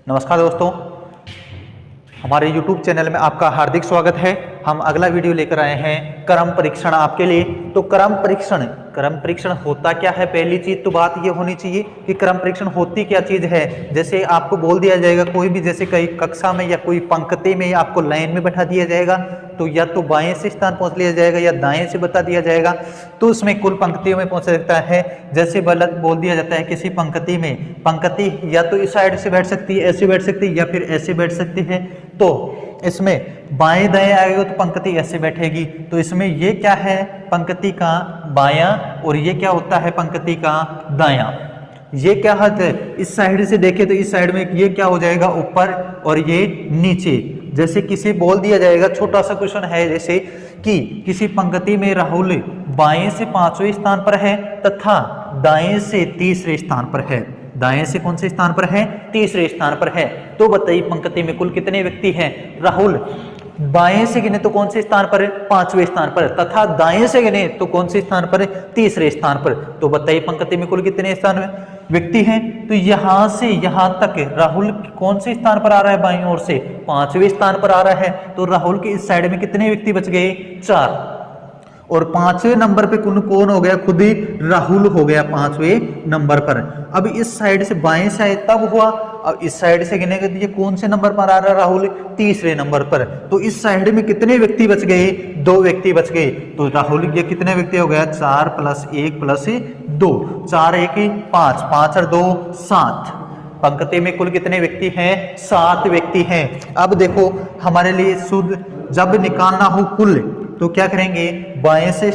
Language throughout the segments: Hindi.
नमस्कार दोस्तों, हमारे YouTube चैनल में आपका हार्दिक स्वागत है। हम अगला वीडियो लेकर आए हैं क्रम परीक्षण आपके लिए। तो क्रम परीक्षण होता क्या है? पहली चीज तो बात ये होनी चाहिए कि क्रम परीक्षण होती क्या चीज है। जैसे आपको बोल दिया जाएगा कोई भी, जैसे कई कक्षा में या कोई पंक्ति में आपको लाइन में बैठा दिया जाएगा, तो या तो बाएं से स्थान पहुंच लिया जाएगा या दाएं से बता दिया जाएगा, तो उसमें कुल पंक्तियों में पहुंच सकता है। जैसे बोल दिया जाता है किसी पंक्ति में, पंक्ति या तो इस साइड से बैठ सकती है, ऐसे बैठ सकती है, या फिर ऐसे बैठ सकती है। तो इसमें बाएं दाएं आएगा तो पंक्ति ऐसे बैठेगी। तो इसमें ये क्या है? पंक्ति का बायां, और ये क्या होता है? पंक्ति का दायां। ये क्या है? इस साइड से देखे तो इस साइड में ये क्या हो जाएगा? ऊपर, और ये नीचे। जैसे किसी बोल दिया जाएगा, छोटा सा क्वेश्चन है, जैसे कि किसी पंक्ति में राहुल बाएं से 5वें स्थान पर है तथा दाएं से 3रे स्थान पर है। दाएं से कौन से स्थान पर है? 3रे स्थान पर है। तो बताइए पंक्ति में कुल कितने व्यक्ति हैं? राहुल बाएं से गिने तो कौन से स्थान पर? 5वें स्थान पर, तथा दाएं से गिने तो कौन से स्थान पर? 3रे स्थान पर। तो बताइए पंक्ति में कुल कितने स्थान व्यक्ति हैं? तो यहां से यहां तक राहुल कौन से स्थान पर आ रहा है? बाईं ओर से 5वें स्थान पर आ रहा है। तो राहुल के इस साइड में कितने व्यक्ति बच गए? 4। और 5वें नंबर पे कौन हो गया? खुद ही राहुल हो गया 5वें नंबर पर। अब इस साइड से बाएं से आए तब हुआ, अब इस साइड से गिनेंगे तो ये कौन से नंबर पर आ रहा है? राहुल 3रे नंबर पर। तो इस साइड में कितने व्यक्ति बच गए? 2 व्यक्ति बच गए। तो राहुल ये कितने व्यक्ति हो गया? 4 + 1 + 2, 4 × 1 = 5, 5 और 2 7। पंक्ति में कुल कितने व्यक्ति हैं? 7 व्यक्ति हैं। अब देखो हमारे लिए शुद्ध जब निकालना हो कुल, तो क्या करेंगे? बाएं से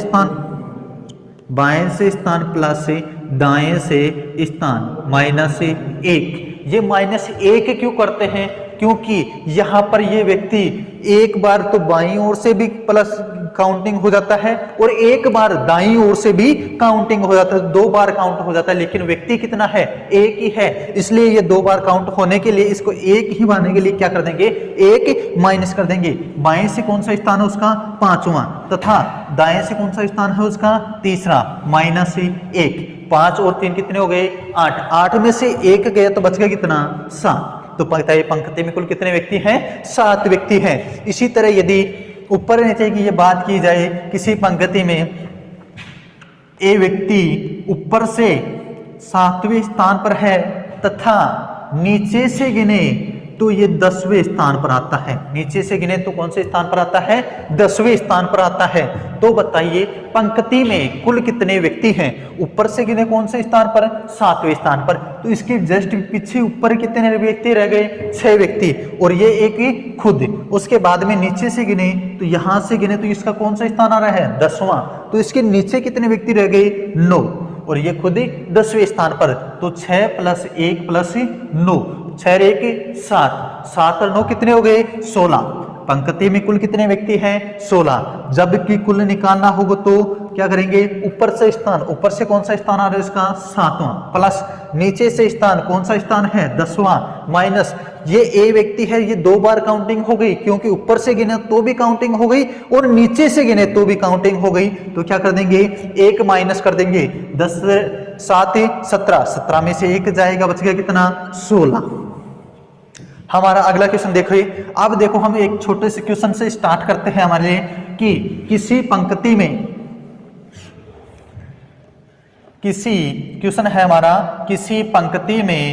स्थान प्लस दाएं से स्थान -1। ये -1 क्यों करते हैं? क्योंकि यहाँ पर ये व्यक्ति एक बार तो बाईं ओर से भी प्लस काउंटिंग हो जाता है और एक बार दाईं ओर से भी काउंटिंग हो जाता है, 2 बार काउंट हो जाता है। लेकिन व्यक्ति कितना है? 1 ही है, इसलिए ये 2 बार काउंट होने के लिए इसको 1 ही मानने के लिए क्या कर देंगे? 1 माइनस कर देंगे। बाएं से कौन सा स्थान है उसका? 5वां, तथा दाएं से कौन सा स्थान है उसका? 3रा, -1। 5 और 3 कितने हो गए? 8। 8 में से 1 गया तो बच गया कितना? 7। तो पंक्ति में कुल कितने व्यक्ति हैं? 7 व्यक्ति हैं। इसी तरह यदि ऊपर नीचे की ये बात की जाए, किसी पंक्ति में ए व्यक्ति ऊपर से 7वें स्थान पर है तथा नीचे से गिने तो ये 10वें स्थान पर आता है। नीचे से गिने तो कौन से स्थान पर आता है? 10वें स्थान पर आता है। तो बताइए पंक्ति में कुल कितने व्यक्ति हैं? ऊपर से गिने कौन से स्थान पर? 7वें स्थान पर। तो इसके जस्ट पीछे ऊपर कितने व्यक्ति रह गए? 6 व्यक्ति, और ये एक खुद। उसके बाद में नीचे से गिने तो यहां से गिने तो इसका कौन सा स्थान आ रहा है? 10वां। तो इसके नीचे कितने व्यक्ति रह गए? 9, और ये खुद ही 10वें स्थान पर। तो 6 + 1 + 9, 6 और 1 7, 7 और 9 कितने हो गए? 16। पंक्ति में कुल कितने व्यक्ति हैं? 16। जबकि कुल निकालना होगा तो क्या करेंगे? ऊपर से स्थान, ऊपर से कौन सा स्थान आ रहा है इसका? 7वां, प्लस नीचे से स्थान, कौन सा स्थान है? 10वां, माइनस ये ए व्यक्ति है, ये 2 बार काउंटिंग हो गई, क्योंकि ऊपर से गिने तो भी काउंटिंग हो गई और नीचे से गिने तो भी काउंटिंग हो गई। तो क्या कर देंगे? 1 माइनस कर देंगे। 10 7 17, 17 में से 1 जाएगा, बच गया कितना? 16। हमारा अगला क्वेश्चन देखिए। अब देखो हम एक छोटे से क्वेश्चन से स्टार्ट करते हैं हमारे लिए कि किसी पंक्ति में, क्वेश्चन है हमारा, किसी पंक्ति में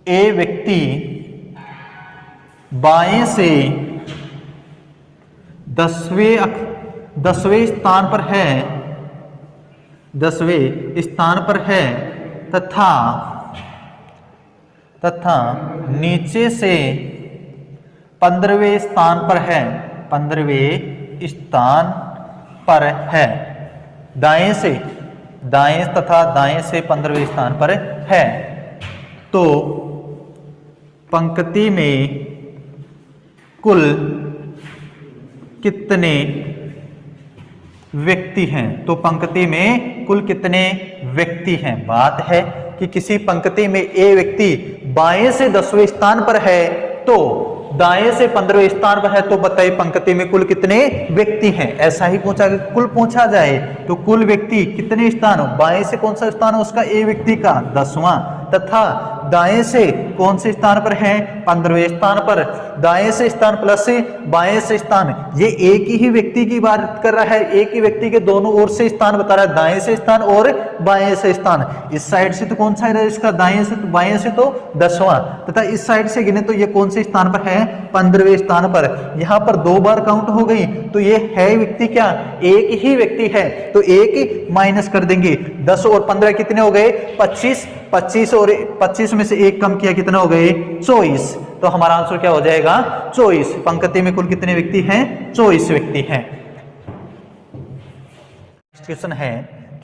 ए व्यक्ति बाएं से 10वें स्थान पर है, 10वें स्थान पर है तथा नीचे से 15वें स्थान पर है, 15वें स्थान पर है। दाएं तथा दाएं से 15वें स्थान पर है। तो पंक्ति में कुल कितने व्यक्ति हैं? तो पंक्ति में कुल कितने व्यक्ति हैं? बात है कि किसी पंक्ति में ए व्यक्ति बाएं से 10वें स्थान पर है तो दाएं से 15वें स्थान पर है, तो बताइए पंक्ति में कुल कितने व्यक्ति हैं? ऐसा ही पूछा, कुल पूछा जाए तो कुल व्यक्ति कितने स्थान? बाएं से कौन सा स्थान है उसका? ए व्यक्ति का 10वां, तथा दाएं से कौन से स्थान पर है, 15वें स्थान पर। दाएं से स्थान प्लस बाएं से स्थान, ये एक ही व्यक्ति की बात कर रहा है, एक ही व्यक्ति के दोनों ओर से स्थान बता रहा है, दाएं से स्थान और बाएं से स्थान। इस साइड से तो कौन सा है इसका, दाएं से तो बाएं से तो 10वां, तथा इस साइड से गिने तो ये कौन से स्थान पर है, 15वें स्थान पर। यहां पर 2 बार काउंट हो गई, तो ये है व्यक्ति क्या, एक ही व्यक्ति है, तो एक माइनस कर देंगे। 10 और 15 कितने हो गए, 25, 25 और 25 में से एक कम किया, कितना हो गए, 24। तो हमारा आंसर क्या हो जाएगा, 24। पंक्ति में कुल कितने व्यक्ति हैं, 24 व्यक्ति हैं। क्वेश्चन है,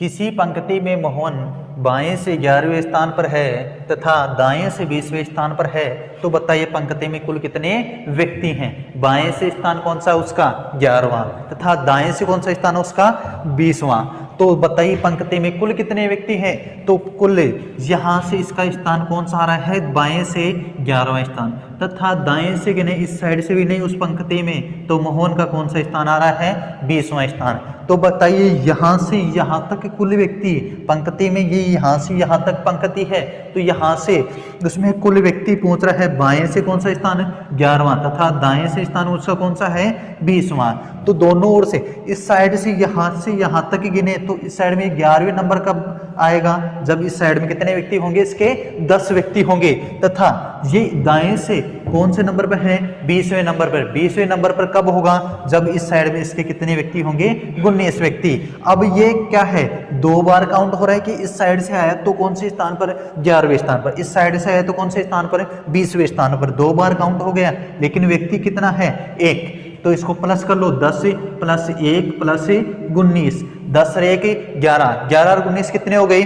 किसी पंक्ति में मोहन बाएं से 11वें स्थान पर है तथा दाएं से 20वें स्थान पर है, तो बताइए पंक्ति में कुल कितने व्यक्ति हैं। बाएं से स्थान कौन सा उसका, 11वां, तथा दाएं से कौन सा स्थान उसका, 20वां। तो बताइए पंक्ति में कुल कितने व्यक्ति हैं, तो कुल यहां से इसका स्थान कौन सा आ रहा है, बाएं से 11वां स्थान, तथा दाएं से गिने इस साइड से भी नहीं उस पंक्ति में, तो मोहन का कौन सा स्थान आ रहा है, 20वां स्थान। तो बताइए यहां से यहां तक कुल व्यक्ति, पंक्ति में ये यहां से यहां तक पंक्ति है, तो यहां से उसमें कुल व्यक्ति पहुंच रहा है, बाएं से कौन सा स्थान, 11वां, तथा दाएं से स्थान उसका कौन सा है, 20वां। तो दोनों ओर से इस साइड से यहां तक गिने, तो इस साइड में 11वें नंबर कब आएगा, जब इस साइड में कितने व्यक्ति होंगे, इसके 10 व्यक्ति होंगे, तथा ये दाएं से कौन से नंबर पर है, 20वें नंबर पर। 20वें नंबर पर कब होगा, जब इस साइड में इसके कितने व्यक्ति होंगे, 19 व्यक्ति। अब ये क्या है, 2 बार काउंट हो रहा है कि इस साइड से आया तो कौन से स्थान पर, 11वें स्थान पर, इस साइड से आया तो कौन से स्थान पर, 20वें स्थान पर। 2 बार काउंट हो गया, लेकिन व्यक्ति कितना है, 1। तो इसको प्लस कर लो, 10 प्लस 1 प्लस 19, 10 और 1 11, 11 और 19 कितने हो गए,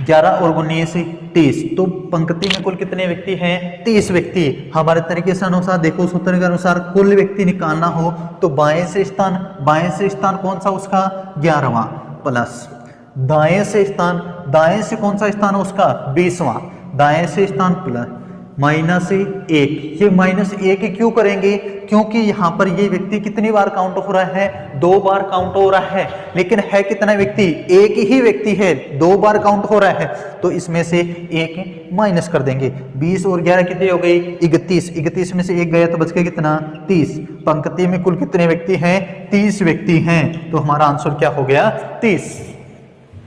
11 और 19 30। तो पंक्ति में कुल कितने व्यक्ति हैं, 30 व्यक्ति। हमारे तरीके से अनुसार देखो, सूत्र के अनुसार कुल व्यक्ति निकालना हो तो बाएं से स्थान कौन सा उसका, 11वां, प्लस दाएं से कौन सा स्थान है उसका, 20वां, दाएं से स्थान प्लस -1। ये -1 क्यों करेंगे, क्योंकि यहाँ पर ये व्यक्ति कितनी बार काउंट हो रहा है, 2 बार काउंट हो रहा है, लेकिन है कितना व्यक्ति, एक ही व्यक्ति है, 2 बार काउंट हो रहा है, तो इसमें से 1 माइनस कर देंगे। 20 और 11 कितने हो गई, 31, 31 में से 1 गया तो बच गया कितना, 30। पंक्ति में कुल कितने व्यक्ति हैं, 30 व्यक्ति हैं, तो हमारा आंसर क्या हो गया, 30।